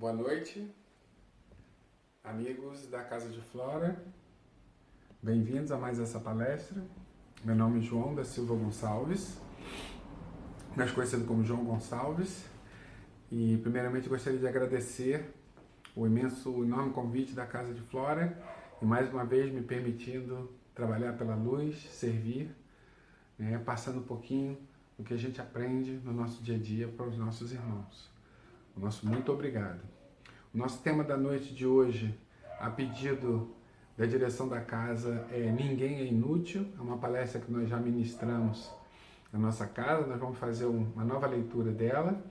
Boa noite, amigos da Casa de Flora. Bem-vindos a mais essa palestra. Meu nome é João da Silva Gonçalves, mais conhecido como João Gonçalves. E primeiramente gostaria de agradecer o enorme convite da Casa de Flora e mais uma vez me permitindo trabalhar pela luz, servir, passando um pouquinho do que a gente aprende no nosso dia a dia para os nossos irmãos. O nosso muito obrigado. O nosso tema da noite de hoje, a pedido da direção da casa, é Ninguém é Inútil. É uma palestra que nós já ministramos na nossa casa. Nós vamos fazer uma nova leitura dela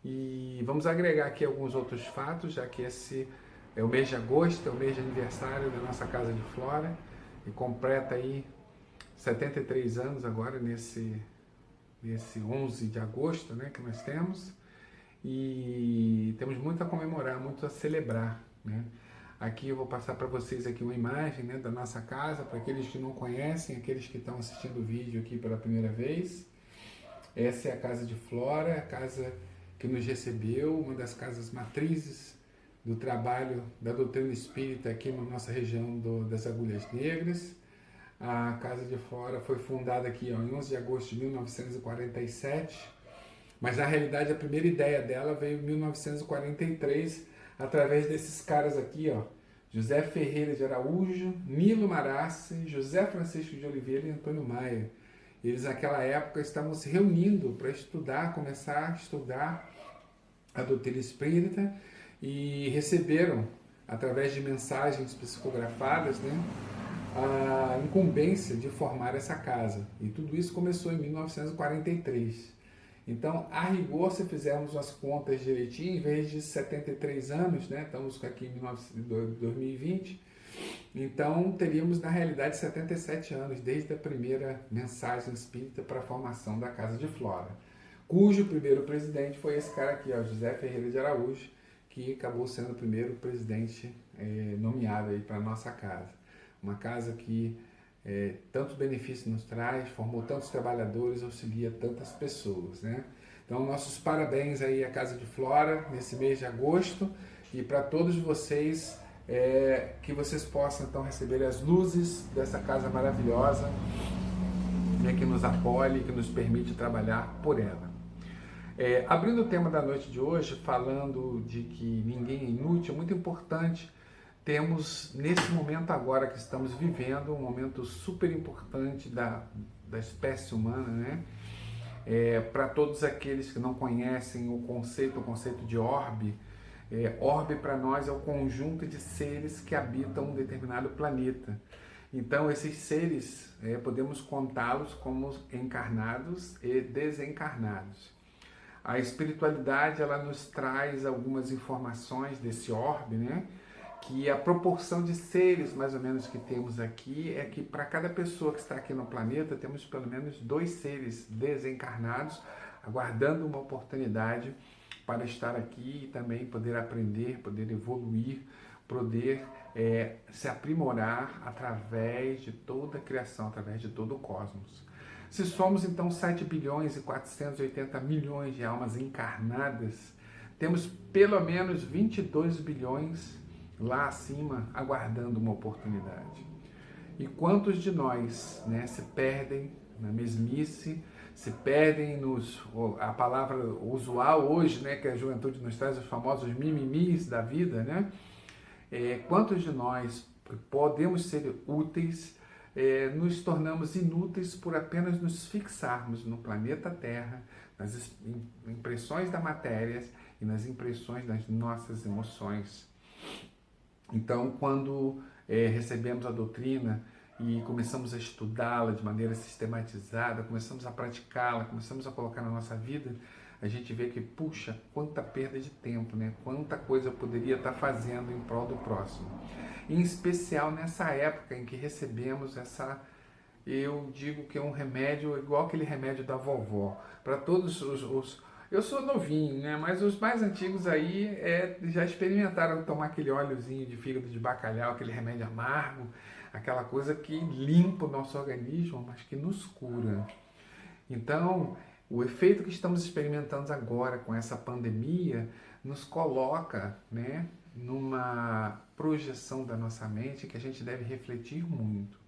e vamos agregar aqui alguns outros fatos, já que esse é o mês de agosto, é o mês de aniversário da nossa Casa de Flora e completa aí 73 anos agora nesse 11 de agosto, que nós temos. E temos muito a comemorar, muito a celebrar, Aqui eu vou passar para vocês aqui uma imagem, da nossa casa, para aqueles que não conhecem, aqueles que estão assistindo o vídeo aqui pela primeira vez. Essa é a Casa de Flora, a casa que nos recebeu, uma das casas matrizes do trabalho da doutrina espírita aqui na nossa região das Agulhas Negras. A Casa de Flora foi fundada aqui em 11 de agosto de 1947, mas na realidade a primeira ideia dela veio em 1943, através desses caras aqui, José Ferreira de Araújo, Nilo Marassi, José Francisco de Oliveira e Antônio Maia. Eles naquela época estavam se reunindo para estudar, começar a estudar a doutrina espírita e receberam, através de mensagens psicografadas, a incumbência de formar essa casa. E tudo isso começou em 1943. Então, a rigor, se fizermos as contas direitinho, em vez de 73 anos, estamos aqui em 2020, então teríamos na realidade 77 anos, desde a primeira mensagem espírita para a formação da Casa de Flora, cujo primeiro presidente foi esse cara aqui, José Ferreira de Araújo, que acabou sendo o primeiro presidente nomeado aí para a nossa casa. Uma casa que tantos benefícios nos traz, formou tantos trabalhadores, auxilia tantas pessoas, Então, nossos parabéns aí à Casa de Flora, nesse mês de agosto, e para todos vocês, que vocês possam então receber as luzes dessa casa maravilhosa, que nos acolhe, que nos permite trabalhar por ela. Abrindo o tema da noite de hoje, falando de que ninguém é inútil, é muito importante. Temos, nesse momento agora que estamos vivendo, um momento super importante da espécie humana, para todos aqueles que não conhecem o conceito de orbe, orbe para nós é o conjunto de seres que habitam um determinado planeta. Então, esses seres, podemos contá-los como encarnados e desencarnados. A espiritualidade, ela nos traz algumas informações desse orbe, que a proporção de seres, mais ou menos, que temos aqui é que para cada pessoa que está aqui no planeta, temos pelo menos 2 seres desencarnados, aguardando uma oportunidade para estar aqui e também poder aprender, poder evoluir, poder se aprimorar através de toda a criação, através de todo o cosmos. Se somos, então, 7 bilhões e 480 milhões de almas encarnadas, temos pelo menos 22 bilhões lá acima, aguardando uma oportunidade. E quantos de nós se perdem na mesmice, se perdem a palavra usual hoje, que a juventude nos traz, os famosos mimimis da vida, quantos de nós podemos ser úteis, nos tornamos inúteis por apenas nos fixarmos no planeta Terra, nas impressões da matéria e nas impressões das nossas emoções. Então, quando recebemos a doutrina e começamos a estudá-la de maneira sistematizada, começamos a praticá-la, começamos a colocar na nossa vida, a gente vê que, puxa, quanta perda de tempo, quanta coisa eu poderia estar fazendo em prol do próximo. Em especial nessa época em que recebemos eu digo que é um remédio igual aquele remédio da vovó. Para todos eu sou novinho, mas os mais antigos aí já experimentaram tomar aquele óleozinho de fígado de bacalhau, aquele remédio amargo, aquela coisa que limpa o nosso organismo, mas que nos cura. Então, o efeito que estamos experimentando agora com essa pandemia nos coloca, né, numa projeção da nossa mente que a gente deve refletir muito.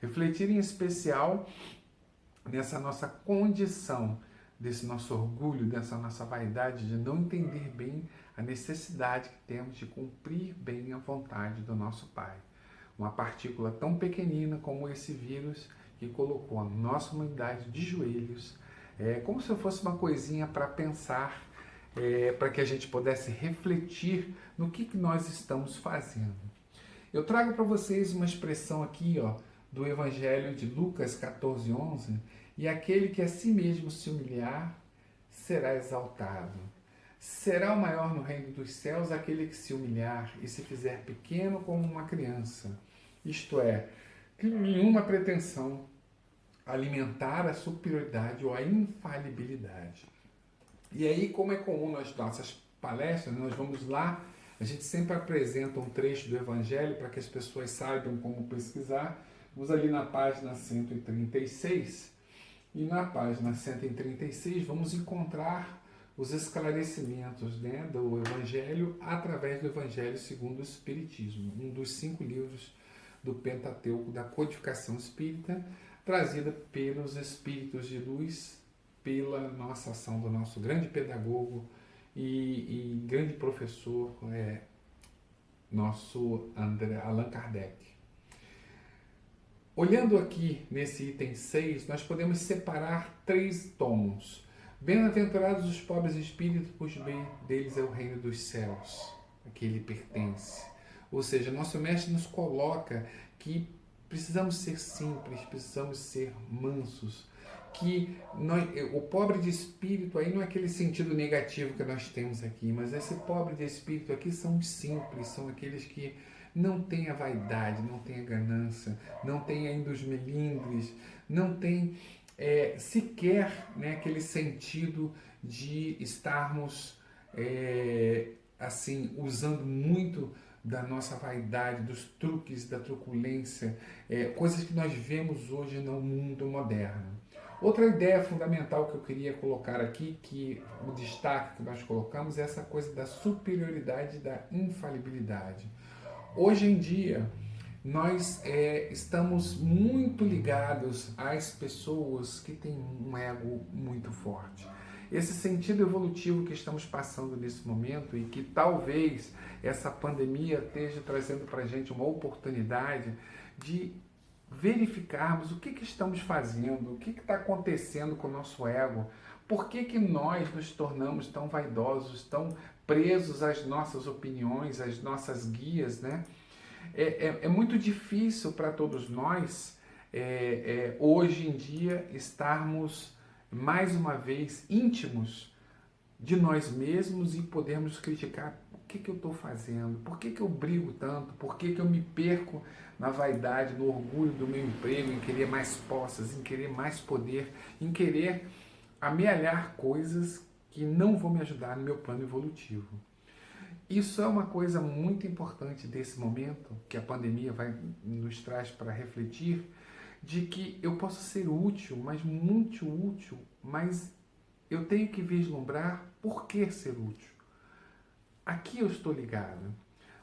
Refletir em especial nessa nossa condição, desse nosso orgulho, dessa nossa vaidade de não entender bem a necessidade que temos de cumprir bem a vontade do nosso Pai. Uma partícula tão pequenina como esse vírus que colocou a nossa humanidade de joelhos, como se fosse uma coisinha para pensar, para que a gente pudesse refletir no que nós estamos fazendo. Eu trago para vocês uma expressão aqui, do Evangelho de Lucas 14:11, e aquele que a si mesmo se humilhar será exaltado. Será o maior no reino dos céus aquele que se humilhar e se fizer pequeno como uma criança. Isto é, que nenhuma pretensão alimentar a superioridade ou a infalibilidade. E aí, como é comum nas nossas palestras, nós vamos lá, a gente sempre apresenta um trecho do Evangelho para que as pessoas saibam como pesquisar. Vamos ali na página 136, e na página 136 vamos encontrar os esclarecimentos, né, do Evangelho através do Evangelho segundo o Espiritismo, um dos 5 livros do Pentateuco da codificação espírita, trazida pelos Espíritos de Luz, pela nossa ação do nosso grande pedagogo e grande professor, nosso Allan Kardec. Olhando aqui nesse item 6, nós podemos separar 3 tomos. Bem-aventurados os pobres espíritos, pois bem deles é o reino dos céus, a que ele pertence. Ou seja, nosso mestre nos coloca que precisamos ser simples, precisamos ser mansos, que o pobre de espírito aí não é aquele sentido negativo que nós temos aqui, mas esse pobre de espírito aqui são os simples, são aqueles que não têm a vaidade, não têm a ganância, não têm ainda os melindres, não têm sequer, né, aquele sentido de estarmos assim, usando muito da nossa vaidade, dos truques, da truculência, coisas que nós vemos hoje no mundo moderno. Outra ideia fundamental que eu queria colocar aqui, que o destaque que nós colocamos, é essa coisa da superioridade e da infalibilidade. Hoje em dia, nós estamos muito ligados às pessoas que têm um ego muito forte. Esse sentido evolutivo que estamos passando nesse momento e que talvez essa pandemia esteja trazendo para a gente uma oportunidade de verificarmos o que estamos fazendo, o que está acontecendo com o nosso ego, por que nós nos tornamos tão vaidosos, tão presos às nossas opiniões, às nossas guias, né? É muito difícil para todos nós, hoje em dia, estarmos mais uma vez íntimos de nós mesmos e podermos criticar o que eu estou fazendo, por que eu brigo tanto, por que eu me perco na vaidade, no orgulho do meu emprego, em querer mais posses, em querer mais poder, em querer amealhar coisas que não vão me ajudar no meu plano evolutivo. Isso é uma coisa muito importante desse momento, que a pandemia nos traz para refletir, de que eu posso ser útil, mas muito útil, mas eu tenho que vislumbrar por que ser útil. Aqui eu estou ligado.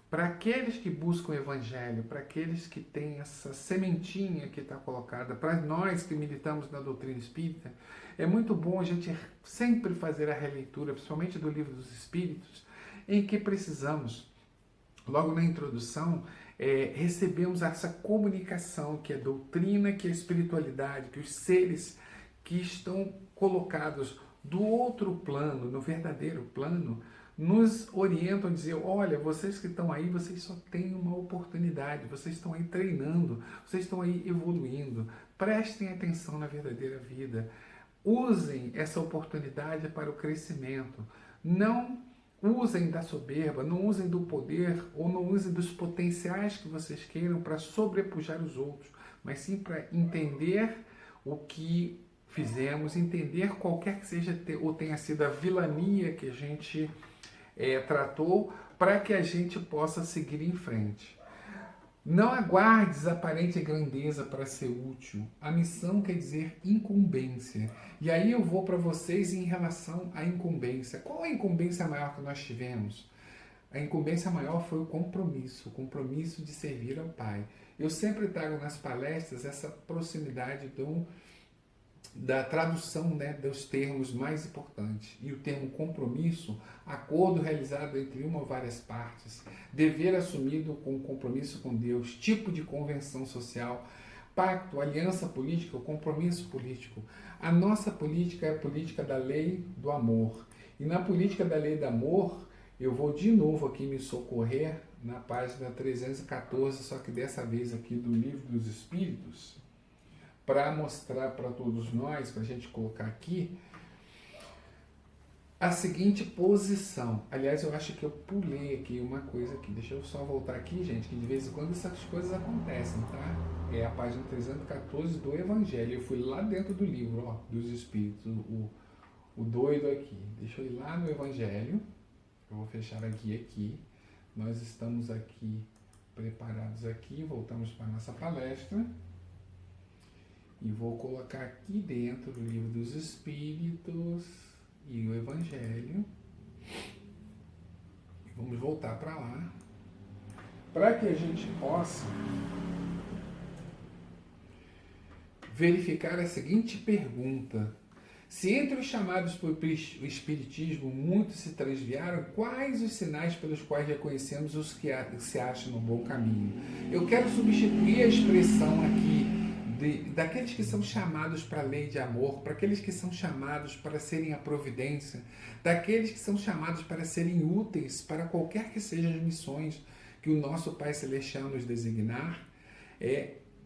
Para aqueles que buscam o Evangelho, para aqueles que têm essa sementinha que está colocada, para nós que militamos na doutrina espírita, é muito bom a gente sempre fazer a releitura, principalmente do Livro dos Espíritos, em que precisamos, logo na introdução, recebemos essa comunicação que é doutrina, que é espiritualidade, que os seres que estão colocados do outro plano, no verdadeiro plano, nos orientam a dizer, olha, vocês que estão aí, vocês só têm uma oportunidade, vocês estão aí treinando, vocês estão aí evoluindo, prestem atenção na verdadeira vida, usem essa oportunidade para o crescimento, não usem da soberba, não usem do poder ou não usem dos potenciais que vocês queiram para sobrepujar os outros, mas sim para entender o que fizemos, entender qualquer que seja ou tenha sido a vilania que a gente tratou, para que a gente possa seguir em frente. Não aguardes aparente grandeza para ser útil. A missão quer dizer incumbência. E aí eu vou para vocês em relação à incumbência. Qual a incumbência maior que nós tivemos? A incumbência maior foi o compromisso de servir ao Pai. Eu sempre trago nas palestras essa proximidade da tradução, né, dos termos mais importantes. E o termo compromisso, acordo realizado entre uma ou várias partes, dever assumido com compromisso com Deus, tipo de convenção social, pacto, aliança política, compromisso político. A nossa política é a política da lei do amor. E na política da lei do amor, eu vou de novo aqui me socorrer na página 314, só que dessa vez aqui do Livro dos Espíritos, para mostrar para todos nós, para a gente colocar aqui, a seguinte posição. Aliás, eu acho que eu pulei aqui uma coisa aqui. Deixa eu só voltar aqui, gente, que de vez em quando essas coisas acontecem, tá? É a página 314 do Evangelho. Eu fui lá dentro do livro, ó, dos Espíritos, o doido aqui. Deixa eu ir lá no Evangelho. Eu vou fechar aqui. Nós estamos aqui preparados aqui. Voltamos para a nossa palestra. E vou colocar aqui dentro do Livro dos Espíritos e o Evangelho. E vamos voltar para lá, para que a gente possa verificar a seguinte pergunta. Se entre os chamados por o Espiritismo muitos se transviaram, quais os sinais pelos quais reconhecemos os que se acham no bom caminho? Eu quero substituir a expressão aqui daqueles que são chamados para a lei de amor, para aqueles que são chamados para serem a providência, daqueles que são chamados para serem úteis para qualquer que sejam as missões que o nosso Pai Celestial nos designar.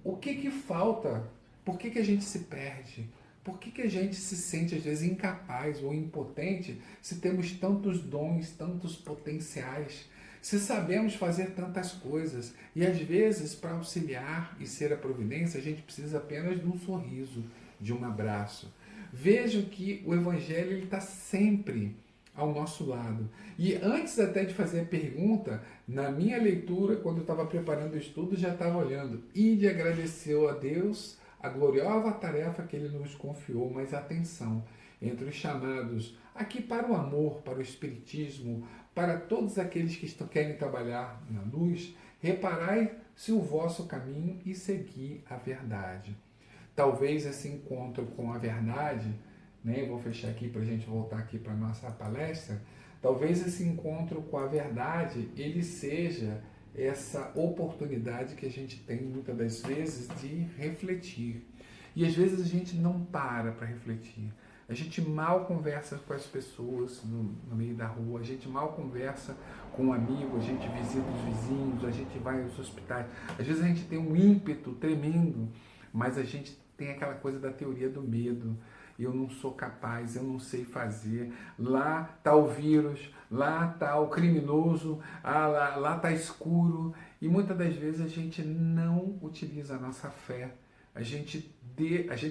O que falta? Por que a gente se perde? Por que a gente se sente às vezes incapaz ou impotente se temos tantos dons, tantos potenciais? Se sabemos fazer tantas coisas, e às vezes para auxiliar e ser a providência, a gente precisa apenas de um sorriso, de um abraço. Vejo que o Evangelho está sempre ao nosso lado. E antes até de fazer a pergunta, na minha leitura, quando eu estava preparando o estudo, já estava olhando. E agradeceu a Deus a gloriosa tarefa que Ele nos confiou, mas atenção, entre os chamados aqui para o amor, para o espiritismo, para todos aqueles que querem trabalhar na luz, reparai se o vosso caminho e seguir a verdade. Talvez esse encontro com a verdade, né, eu vou fechar aqui para a gente voltar aqui para a nossa palestra, talvez esse encontro com a verdade, ele seja essa oportunidade que a gente tem muitas das vezes de refletir. E às vezes a gente não para refletir. A gente mal conversa com as pessoas no meio da rua, a gente mal conversa com um amigo, a gente visita os vizinhos, a gente vai aos hospitais. Às vezes a gente tem um ímpeto tremendo, mas a gente tem aquela coisa da teoria do medo. Eu não sou capaz, eu não sei fazer. Lá está o vírus, lá está o criminoso, lá está escuro. E muitas das vezes a gente não utiliza a nossa fé. A gente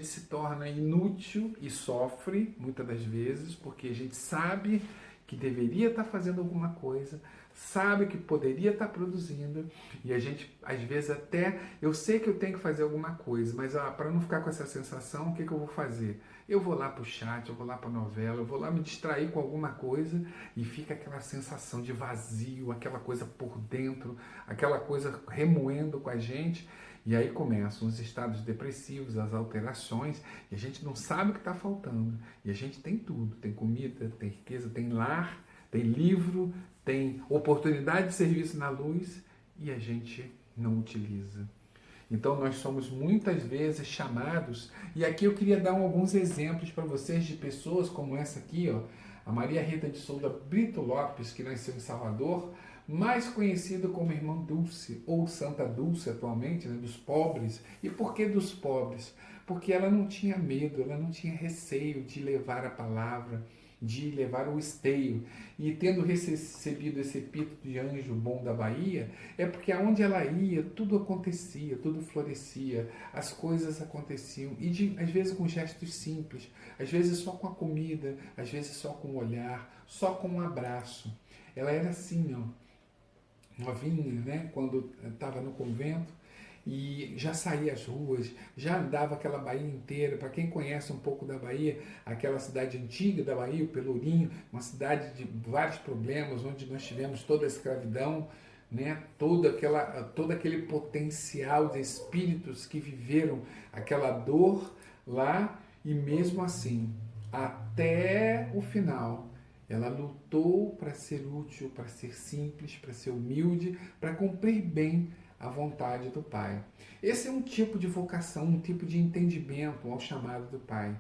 se torna inútil e sofre, muitas das vezes, porque a gente sabe que deveria estar fazendo alguma coisa, sabe que poderia estar produzindo, e a gente, às vezes, até, eu sei que eu tenho que fazer alguma coisa, mas para não ficar com essa sensação, o que eu vou fazer? Eu vou lá para o chat, eu vou lá para a novela, eu vou lá me distrair com alguma coisa, e fica aquela sensação de vazio, aquela coisa por dentro, aquela coisa remoendo com a gente. E aí começam os estados depressivos, as alterações, e a gente não sabe o que está faltando. E a gente tem tudo, tem comida, tem riqueza, tem lar, tem livro, tem oportunidade de serviço na luz, e a gente não utiliza. Então nós somos muitas vezes chamados, e aqui eu queria dar alguns exemplos para vocês de pessoas como essa aqui, ó, a Maria Rita de Souza Brito Lopes, que nasceu em Salvador, mais conhecida como Irmã Dulce, ou Santa Dulce atualmente, né, dos pobres. E por que dos pobres? Porque ela não tinha medo, ela não tinha receio de levar a palavra, de levar o esteio. E tendo recebido esse epíteto de anjo bom da Bahia, é porque aonde ela ia, tudo acontecia, tudo florescia, as coisas aconteciam, e às vezes com gestos simples, às vezes só com a comida, às vezes só com o olhar, só com um abraço. Ela era assim, ó. novinha, né, quando estava no convento, e já saía às ruas, já andava aquela Bahia inteira. Para quem conhece um pouco da Bahia, aquela cidade antiga da Bahia, o Pelourinho, uma cidade de vários problemas, onde nós tivemos toda a escravidão, né? Todo aquele potencial de espíritos que viveram aquela dor lá, e mesmo assim, até o final, ela lutou para ser útil, para ser simples, para ser humilde, para cumprir bem a vontade do Pai. Esse é um tipo de vocação, um tipo de entendimento ao chamado do Pai,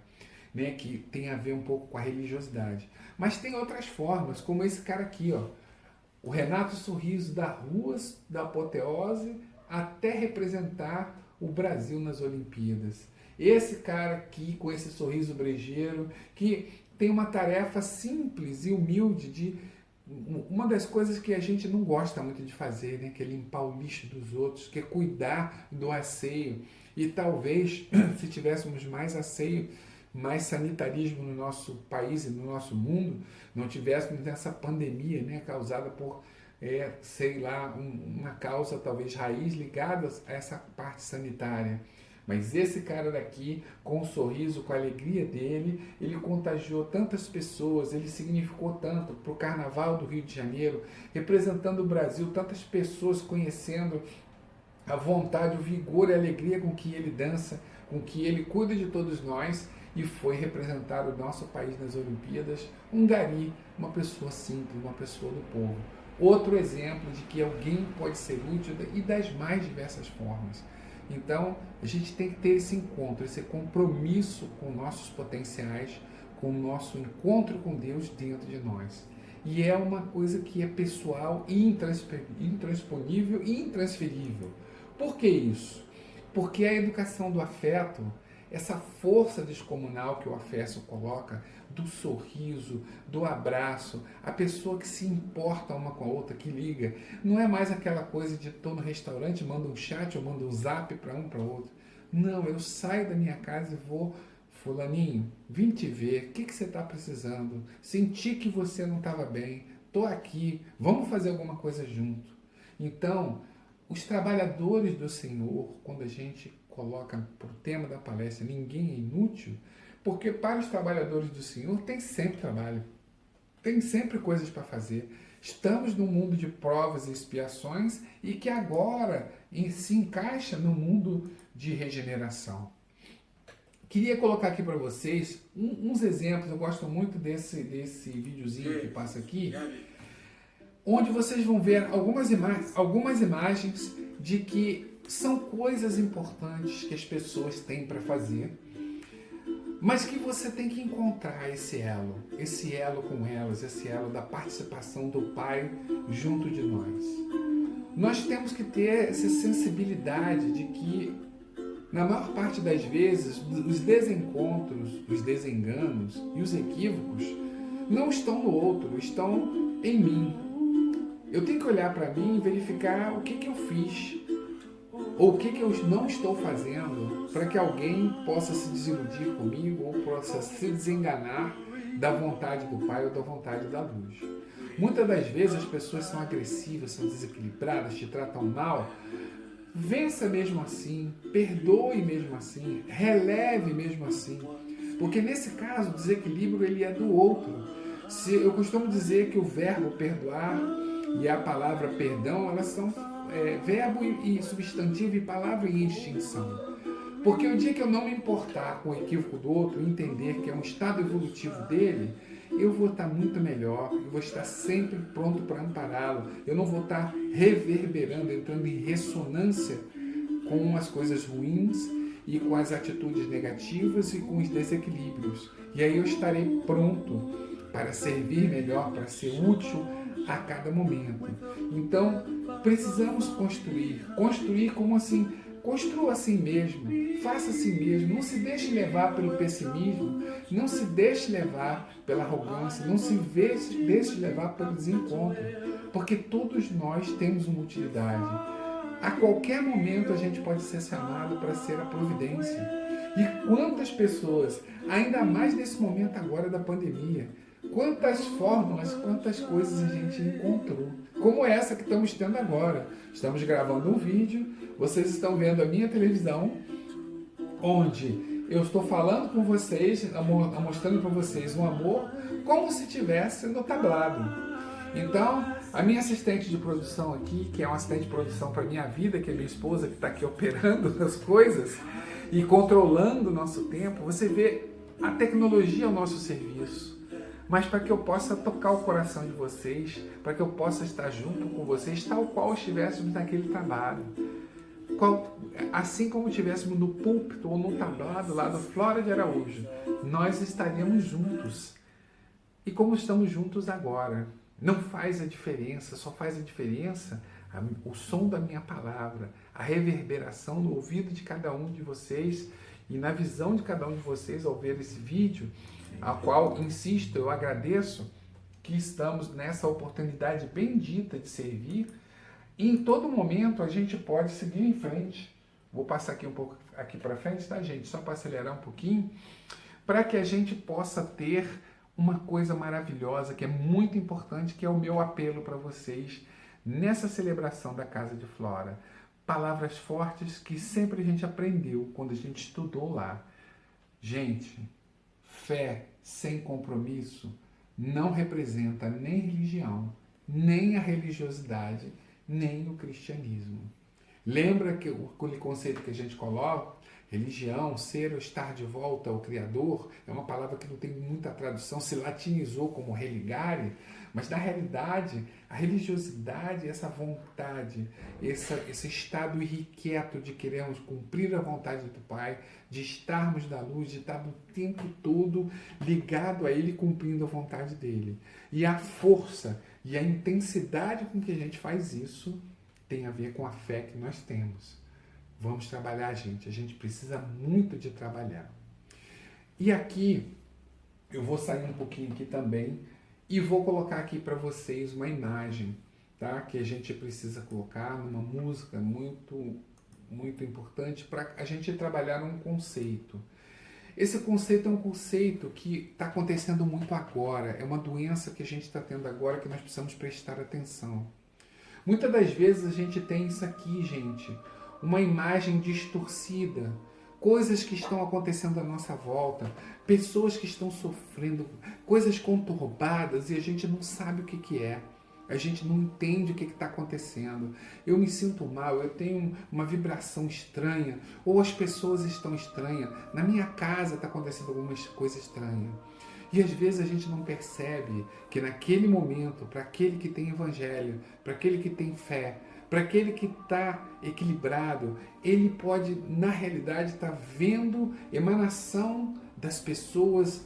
né, que tem a ver um pouco com a religiosidade. Mas tem outras formas, como esse cara aqui, ó, o Renato Sorriso, da ruas da apoteose até representar o Brasil nas Olimpíadas. Esse cara aqui, com esse sorriso brejeiro, que tem uma tarefa simples e humilde de uma das coisas que a gente não gosta muito de fazer, né? Que é limpar o lixo dos outros, que é cuidar do asseio. E talvez, se tivéssemos mais asseio, mais sanitarismo no nosso país e no nosso mundo, não tivéssemos essa pandemia, né? Causada por, sei lá, uma causa talvez raiz ligada a essa parte sanitária. Mas esse cara daqui, com o sorriso, com a alegria dele, ele contagiou tantas pessoas, ele significou tanto para o Carnaval do Rio de Janeiro, representando o Brasil, tantas pessoas conhecendo a vontade, o vigor e a alegria com que ele dança, com que ele cuida de todos nós, e foi representar o nosso país nas Olimpíadas, um gari, uma pessoa simples, uma pessoa do povo. Outro exemplo de que alguém pode ser útil e das mais diversas formas. Então, a gente tem que ter esse encontro, esse compromisso com nossos potenciais, com o nosso encontro com Deus dentro de nós. E é uma coisa que é pessoal, intransponível e intransferível. Por que isso? Porque a educação do afeto, essa força descomunal que o afeto coloca, do sorriso, do abraço, a pessoa que se importa uma com a outra, que liga, não é mais aquela coisa de estou no restaurante, mando um chat ou mando um zap para um para outro. Não, eu saio da minha casa e vou, fulaninho, vim te ver, o que você está precisando? Senti que você não estava bem, estou aqui, vamos fazer alguma coisa junto. Então, os trabalhadores do Senhor, quando a gente coloca por tema da palestra, ninguém é inútil, porque para os trabalhadores do Senhor tem sempre trabalho, tem sempre coisas para fazer. Estamos num mundo de provas e expiações e que agora se encaixa no mundo de regeneração. Queria colocar aqui para vocês uns exemplos, eu gosto muito desse videozinho que passa aqui, onde vocês vão ver algumas imagens de que são coisas importantes que as pessoas têm para fazer, mas que você tem que encontrar esse elo com elas, esse elo da participação do Pai junto de nós. Nós temos que ter essa sensibilidade de que, na maior parte das vezes, os desencontros, os desenganos e os equívocos não estão no outro, estão em mim. Eu tenho que olhar para mim e verificar o que eu fiz, ou o que eu não estou fazendo para que alguém possa se desiludir comigo ou possa se desenganar da vontade do Pai ou da vontade da luz. Muitas das vezes as pessoas são agressivas, são desequilibradas, te tratam mal. Vença mesmo assim, perdoe mesmo assim, releve mesmo assim. Porque nesse caso o desequilíbrio ele é do outro. Eu costumo dizer que o verbo perdoar e a palavra perdão, elas são verbo e substantivo e palavra em extinção. Porque o dia que eu não me importar com o equívoco do outro, entender que é um estado evolutivo dele, eu vou estar muito melhor, eu vou estar sempre pronto para ampará-lo, eu não vou estar reverberando, entrando em ressonância com as coisas ruins e com as atitudes negativas e com os desequilíbrios. E aí eu estarei pronto para servir melhor, para ser útil a cada momento. Então, precisamos construir como assim? Construa assim mesmo, faça assim mesmo, não se deixe levar pelo pessimismo, não se deixe levar pela arrogância, não se deixe levar pelo desencontro, porque todos nós temos uma utilidade. A qualquer momento a gente pode ser chamado para ser a providência. E quantas pessoas, ainda mais nesse momento agora da pandemia, Quantas fórmulas, quantas coisas a gente encontrou. Como essa que estamos tendo agora. Estamos gravando um vídeo, vocês estão vendo a minha televisão, onde eu estou falando com vocês, mostrando para vocês um amor, como se estivesse no tablado. Então, a minha assistente de produção aqui, que é uma assistente de produção para minha vida, que é minha esposa, que está aqui operando as coisas e controlando o nosso tempo, você vê a tecnologia ao nosso serviço. Mas para que eu possa tocar o coração de vocês, para que eu possa estar junto com vocês, tal qual estivéssemos naquele trabalho. Assim como estivéssemos no púlpito ou no tablado lá do Flora de Araújo, nós estaríamos juntos. E como estamos juntos agora, não faz a diferença, só faz a diferença o som da minha palavra, a reverberação no ouvido de cada um de vocês e na visão de cada um de vocês ao ver esse vídeo, a qual, insisto, eu agradeço que estamos nessa oportunidade bendita de servir. E em todo momento a gente pode seguir em frente. Vou passar aqui um pouco aqui para frente, tá, gente? Só para acelerar um pouquinho, para que a gente possa ter uma coisa maravilhosa, que é muito importante, que é o meu apelo para vocês nessa celebração da Casa de Flora. Palavras fortes que sempre a gente aprendeu quando a gente estudou lá. Gente, fé sem compromisso não representa nem religião, nem a religiosidade, nem o cristianismo. Lembra que aquele conceito que a gente coloca, religião, ser ou estar de volta ao Criador, é uma palavra que não tem muita tradução, se latinizou como religare, mas na realidade a religiosidade, essa vontade, esse estado irrequieto de querermos cumprir a vontade do Pai, de estarmos na luz, de estar o tempo todo ligado a Ele, cumprindo a vontade dEle. E a força e a intensidade com que a gente faz isso tem a ver com a fé que nós temos. Vamos trabalhar, gente. A gente precisa muito de trabalhar. E aqui, eu vou sair um pouquinho aqui também e vou colocar aqui para vocês uma imagem, tá? Que a gente precisa colocar numa música muito, muito importante para a gente trabalhar um conceito. Esse conceito é um conceito que está acontecendo muito agora. É uma doença que a gente está tendo agora que nós precisamos prestar atenção. Muitas das vezes a gente tem isso aqui, gente, uma imagem distorcida, coisas que estão acontecendo à nossa volta, pessoas que estão sofrendo, coisas conturbadas e a gente não sabe o que é. A gente não entende o que está acontecendo. Eu me sinto mal, eu tenho uma vibração estranha, ou as pessoas estão estranhas. Na minha casa está acontecendo alguma coisa estranha. E às vezes a gente não percebe que naquele momento, para aquele que tem evangelho, para aquele que tem fé, para aquele que está equilibrado, ele pode, na realidade, estar vendo emanação das pessoas,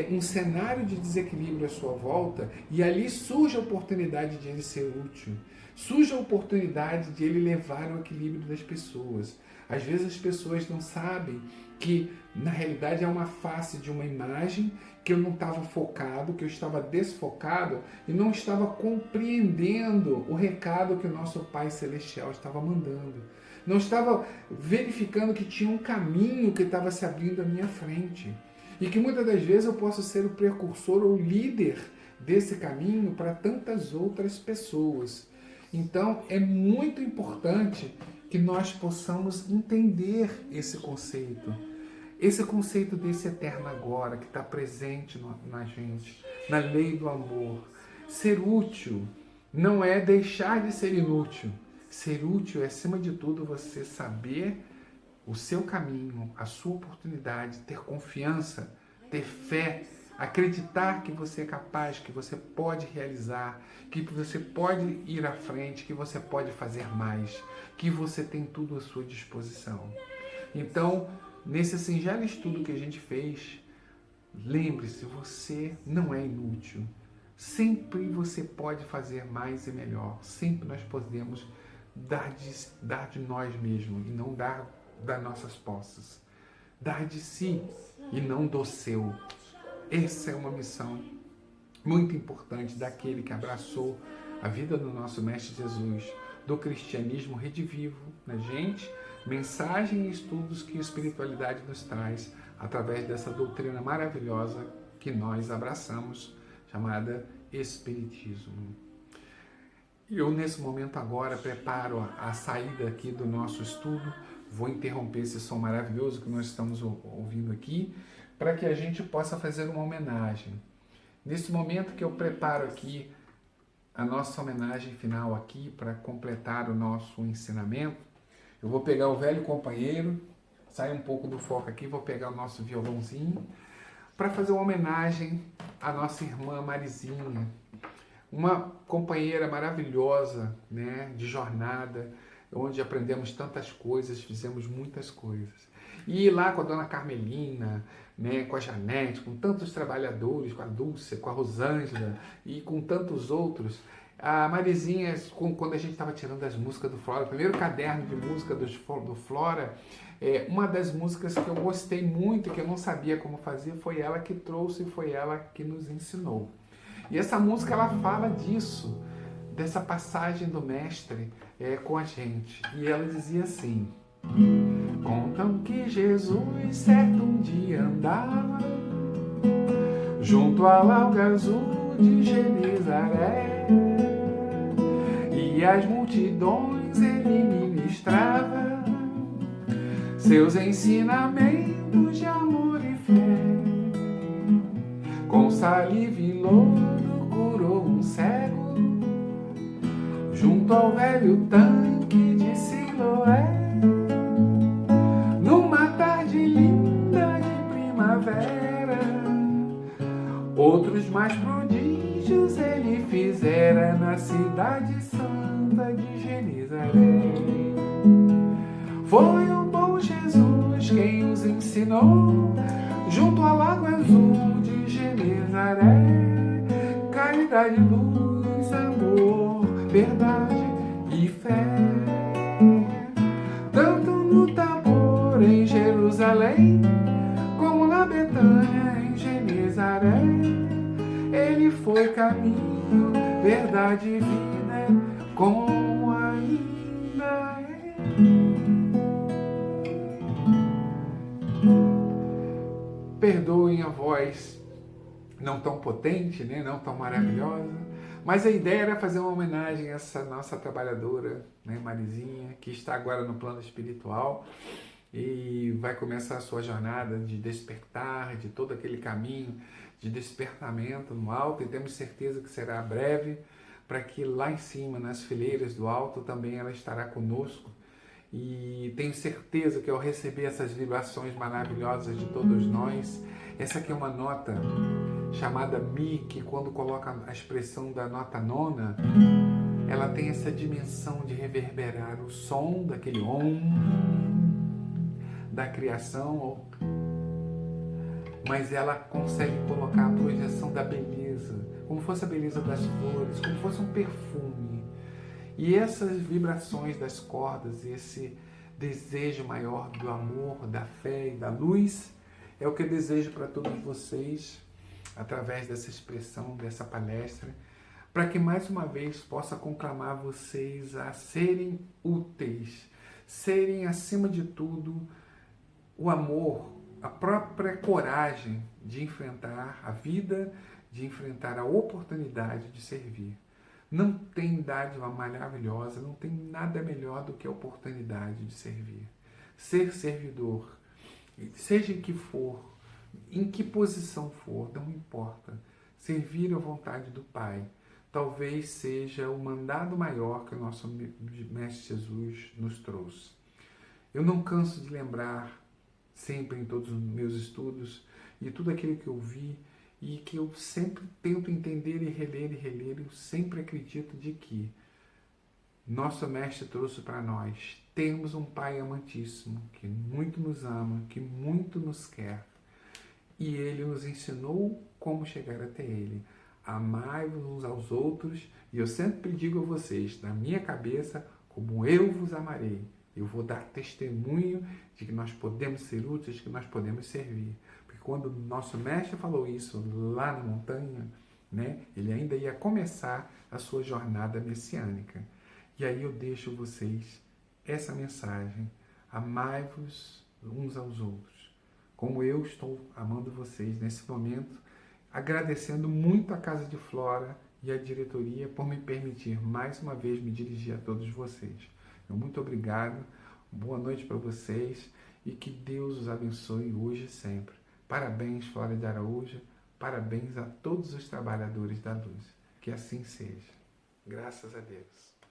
um cenário de desequilíbrio à sua volta, e ali surge a oportunidade de ele ser útil, surge a oportunidade de ele levar o equilíbrio das pessoas. Às vezes as pessoas não sabem que, na realidade, é uma face de uma imagem que eu não estava focado, que eu estava desfocado e não estava compreendendo o recado que o nosso Pai Celestial estava mandando. Não estava verificando que tinha um caminho que estava se abrindo à minha frente. E que muitas das vezes eu posso ser o precursor ou líder desse caminho para tantas outras pessoas. Então, é muito importante que nós possamos entender esse conceito. Esse conceito desse eterno agora, que está presente na gente, na lei do amor. Ser útil não é deixar de ser inútil. Ser útil é, acima de tudo, você saber o seu caminho, a sua oportunidade, ter confiança, ter fé, acreditar que você é capaz, que você pode realizar, que você pode ir à frente, que você pode fazer mais, que você tem tudo à sua disposição. Então, nesse singelo estudo que a gente fez, lembre-se, você não é inútil. Sempre você pode fazer mais e melhor. Sempre nós podemos dar de nós mesmos e não dar das nossas posses. Dar de si e não do seu. Essa é uma missão muito importante daquele que abraçou a vida do nosso Mestre Jesus, do cristianismo redivivo na gente, mensagem e estudos que a espiritualidade nos traz através dessa doutrina maravilhosa que nós abraçamos, chamada Espiritismo. Eu, nesse momento agora, preparo a saída aqui do nosso estudo. Vou interromper esse som maravilhoso que nós estamos ouvindo aqui, para que a gente possa fazer uma homenagem. Nesse momento que eu preparo aqui a nossa homenagem final aqui, para completar o nosso ensinamento, eu vou pegar o velho companheiro, sair um pouco do foco aqui, vou pegar o nosso violãozinho, para fazer uma homenagem à nossa irmã Marizinha, uma companheira maravilhosa, né, de jornada, onde aprendemos tantas coisas, fizemos muitas coisas. E lá com a dona Carmelina, né, com a Janete, com tantos trabalhadores, com a Dulce, com a Rosângela e com tantos outros, a Marizinha, quando a gente estava tirando as músicas do Flora, o primeiro caderno de música do Flora, uma das músicas que eu gostei muito, que eu não sabia como fazer, foi ela que trouxe, foi ela que nos ensinou. E essa música, ela fala disso, dessa passagem do mestre com a gente. E ela dizia assim: contam que Jesus certo um dia andava junto ao lago azul de Genezaré, e as multidões ele ministrava seus ensinamentos de amor e fé. Com saliva e lodo curou um cego junto ao velho tanque de Siloé, numa tarde linda de primavera. Outros mais prodígios ele fizera na cidade santa de Genezaré. Foi o bom Jesus quem os ensinou junto ao lago azul de Genezaré, caridade, luz, amor, verdade e fé. Tanto no Tabor em Jerusalém, como na Betânia em Genezaré, ele foi caminho, verdade e vida, como ainda é. Perdoem a voz não tão potente, né? Não tão maravilhosa, mas a ideia era fazer uma homenagem a essa nossa trabalhadora, né, Marizinha, que está agora no plano espiritual e vai começar a sua jornada de despertar, de todo aquele caminho de despertamento no alto, e temos certeza que será breve, para que lá em cima, nas fileiras do alto, também ela estará conosco. E tenho certeza que ao receber essas vibrações maravilhosas de todos nós, essa aqui é uma nota chamada Mi, que quando coloca a expressão da nota nona, ela tem essa dimensão de reverberar o som daquele Om da criação, mas ela consegue colocar a projeção da beleza, como fosse a beleza das flores, como fosse um perfume. E essas vibrações das cordas, esse desejo maior do amor, da fé e da luz, é o que eu desejo para todos vocês, através dessa expressão, dessa palestra, para que mais uma vez possa conclamar vocês a serem úteis, serem, acima de tudo, o amor, a própria coragem de enfrentar a vida, de enfrentar a oportunidade de servir. Não tem dádiva maravilhosa, não tem nada melhor do que a oportunidade de servir. Ser servidor, seja em que for, em que posição for, não importa. Servir à vontade do Pai talvez seja o mandado maior que o nosso Mestre Jesus nos trouxe. Eu não canso de lembrar, sempre em todos os meus estudos, de tudo aquilo que eu vi, e que eu sempre tento entender e reler, eu sempre acredito de que nosso Mestre trouxe para nós. Temos um Pai amantíssimo, que muito nos ama, que muito nos quer. E Ele nos ensinou como chegar até Ele. Amai-vos uns aos outros, e eu sempre digo a vocês, na minha cabeça, como eu vos amarei. Eu vou dar testemunho de que nós podemos ser úteis, que nós podemos servir. Quando o nosso mestre falou isso lá na montanha, né, ele ainda ia começar a sua jornada messiânica. E aí eu deixo vocês essa mensagem: amai-vos uns aos outros, como eu estou amando vocês nesse momento, agradecendo muito a Casa de Flora e a diretoria por me permitir mais uma vez me dirigir a todos vocês. Muito obrigado, boa noite para vocês e que Deus os abençoe hoje e sempre. Parabéns, Flora de Araújo, parabéns a todos os trabalhadores da luz. Que assim seja. Graças a Deus.